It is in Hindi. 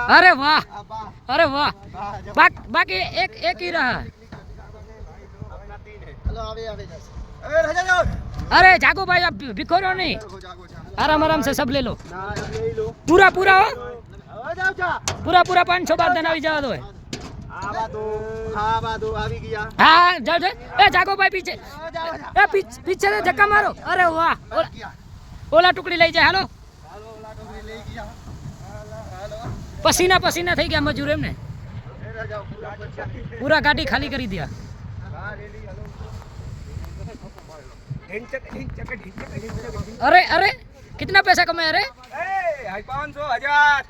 अरे वाह, अरे वाह, बाकी एक ही रहा। अरे जागो भाई, आप बिखरो नहीं, आराम आराम से सब ले लो। पूरा पूरा हो, पूरा 500 बार देना जाओ दो। हाँ जाओ जाओ। ए जागो भाई पीछे, ए पीछे से धक्का मारो। अरे वाह, ओला टुकड़ी लई जाए। हालो, पसीना पसीना થઈ ગયા મજૂર એમને, पूरा गाड़ी खाली કરી दिया। अरे अरे कितना पैसा कमाया रे? 500 1000